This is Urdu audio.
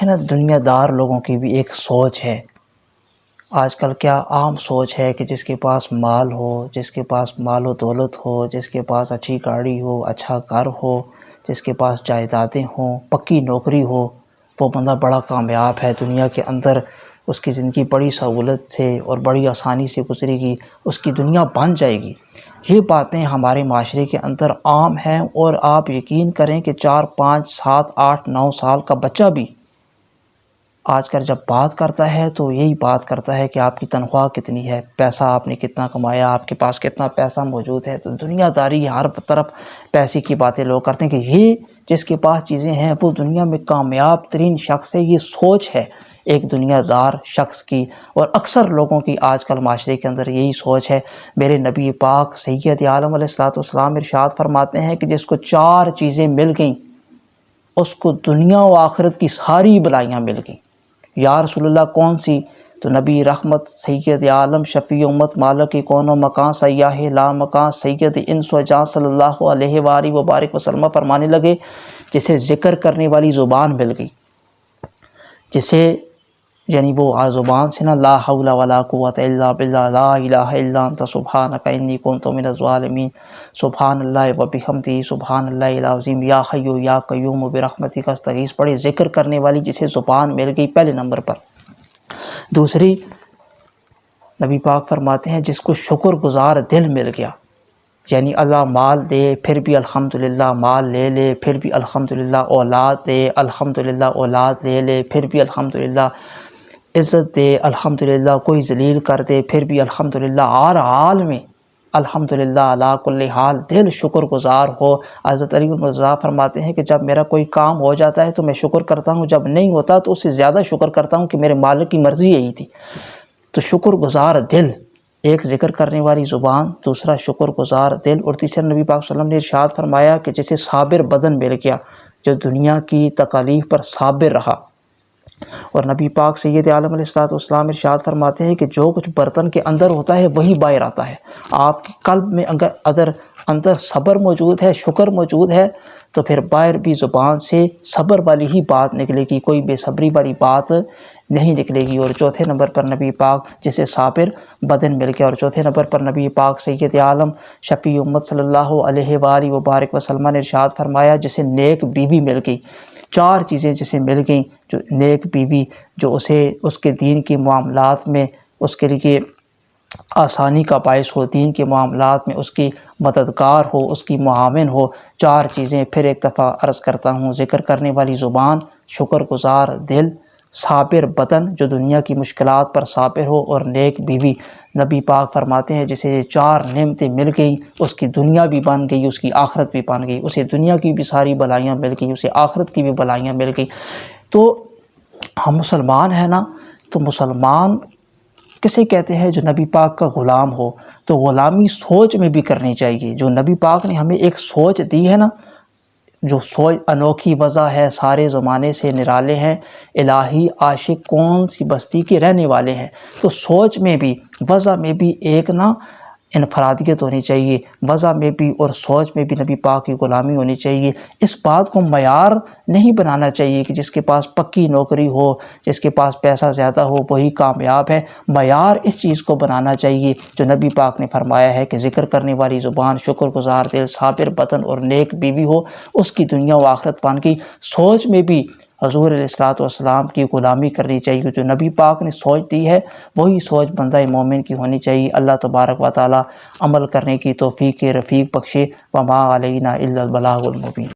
دیکھیں نا، دنیا دار لوگوں کی بھی ایک سوچ ہے۔ آج کل کیا عام سوچ ہے کہ جس کے پاس مال ہو، جس کے پاس مال و دولت ہو، جس کے پاس اچھی گاڑی ہو، اچھا گھر ہو، جس کے پاس جائیدادیں ہوں، پکی نوکری ہو، وہ بندہ بڑا کامیاب ہے دنیا کے اندر، اس کی زندگی بڑی سہولت سے اور بڑی آسانی سے گزرے گی، اس کی دنیا بن جائے گی۔ یہ باتیں ہمارے معاشرے کے اندر عام ہیں، اور آپ یقین کریں کہ 4 5 7 8 9 سال کا بچہ بھی آج کل جب بات کرتا ہے تو یہی بات کرتا ہے کہ آپ کی تنخواہ کتنی ہے، پیسہ آپ نے کتنا کمایا، آپ کے پاس کتنا پیسہ موجود ہے۔ تو دنیا داری ہر طرف پیسے کی باتیں لوگ کرتے ہیں کہ یہ جس کے پاس چیزیں ہیں وہ دنیا میں کامیاب ترین شخص ہے۔ یہ سوچ ہے ایک دنیا دار شخص کی، اور اکثر لوگوں کی آج کل معاشرے کے اندر یہی سوچ ہے۔ میرے نبی پاک سید عالم علیہ السلام ارشاد فرماتے ہیں کہ جس کو 4 چیزیں مل گئیں اس کو دنیا و آخرت کی ساری بلائیاں مل گئیں۔ یا رسول اللہ کون سی؟ تو نبی رحمت سید عالم شفیع امت مالک کون و مکان سیاح لا مکان سید انس و جان صلی اللہ علیہ وآلہ وبارک وسلم فرمانے لگے، جسے ذکر کرنے والی زبان مل گئی، جسے یعنی وہ زبان سے نا لا حول ولا قوت الا باللہ، لا الہ الا انت سبحانک انی کنت من الظالمین، سبحان اللہ و بحمدہ، سبحان اللہ العظیم، یا حی یا قیوم برحمتک استغیث پڑھے، ذکر کرنے والی جسے زبان مل گئی پہلے نمبر پر۔ دوسری، نبی پاک فرماتے ہیں جس کو شکر گزار دل مل گیا، یعنی اللہ مال دے پھر بھی الحمدللہ، مال لے لے پھر بھی الحمدللہ، اولاد دے الحمدللہ، اولاد لے لے پھر بھی الحمدللہ، عزت دے الحمدللہ، کوئی ذلیل کر دے پھر بھی الحمدللہ، ہر حال میں الحمدللہ، علی کل حال دل شکر گزار ہو۔ حضرت علی المرتضیٰ فرماتے ہیں کہ جب میرا کوئی کام ہو جاتا ہے تو میں شکر کرتا ہوں، جب نہیں ہوتا تو اس سے زیادہ شکر کرتا ہوں کہ میرے مالک کی مرضی یہی تھی۔ تو شکر گزار دل، ایک ذکر کرنے والی زبان، دوسرا شکر گزار دل، اور تیسرا نبی پاک صلی اللہ علیہ وسلم نے ارشاد فرمایا کہ جسے صابر بدن مل گیا، جو دنیا کی تکالیف پر صابر رہا۔ اور نبی پاک سید عالم علیہ السلام ارشاد فرماتے ہیں کہ جو کچھ برتن کے اندر ہوتا ہے وہی باہر آتا ہے۔ آپ کے قلب میں اگر اندر صبر موجود ہے، شکر موجود ہے، تو پھر باہر بھی زبان سے صبر والی ہی بات نکلے گی، کوئی بے صبری والی بات نہیں نکلے گی۔ اور چوتھے نمبر پر نبی پاک جسے صابر بدن مل گیا، اور چوتھے نمبر پر نبی پاک سید عالم شفیع امت صلی اللہ علیہ وآلہ وبارک وسلم نے ارشاد فرمایا جسے نیک بیوی مل گئی۔ 4 چیزیں جسے مل گئیں، جو نیک بیوی، جو اس کے دین کے معاملات میں اس کے لیے آسانی کا باعث ہو، دین کے معاملات میں اس کی مددگار ہو، اس کی معاون ہو۔ 4 چیزیں پھر ایک دفعہ عرض کرتا ہوں، ذکر کرنے والی زبان، شکر گزار دل، صابر بدن جو دنیا کی مشکلات پر صابر ہو، اور نیک بیوی۔ نبی پاک فرماتے ہیں جسے یہ 4 نعمتیں مل گئیں اس کی دنیا بھی بن گئی، اس کی آخرت بھی بن گئی، اسے دنیا کی بھی ساری بلائیاں مل گئیں، اسے آخرت کی بھی بلائیاں مل گئیں۔ تو ہم مسلمان ہیں نا، تو مسلمان کسے کہتے ہیں؟ جو نبی پاک کا غلام ہو۔ تو غلامی سوچ میں بھی کرنی چاہیے۔ جو نبی پاک نے ہمیں ایک سوچ دی ہے نا، جو سوچ انوکھی وضع ہے، سارے زمانے سے نرالے ہیں، الہی عاشق کون سی بستی کے رہنے والے ہیں۔ تو سوچ میں بھی، وضع میں بھی ایک نا انفرادیت ہونی چاہیے، وضع میں بھی اور سوچ میں بھی نبی پاک کی غلامی ہونی چاہیے۔ اس بات کو معیار نہیں بنانا چاہیے کہ جس کے پاس پکی نوکری ہو، جس کے پاس پیسہ زیادہ ہو وہی کامیاب ہے۔ معیار اس چیز کو بنانا چاہیے جو نبی پاک نے فرمایا ہے کہ ذکر کرنے والی زبان، شکر گزار دل، صابر بدن اور نیک بیوی ہو، اس کی دنیا و آخرت بن گئی۔ سوچ میں بھی حضور علیہ السلام کی غلامی کرنی چاہیے۔ جو نبی پاک نے سوچ دی ہے وہی سوچ بندہ مومن کی ہونی چاہیے۔ اللہ تبارک و تعالی عمل کرنے کی توفیق رفیق بخشے۔ وما علینا الا البلاغ المبین۔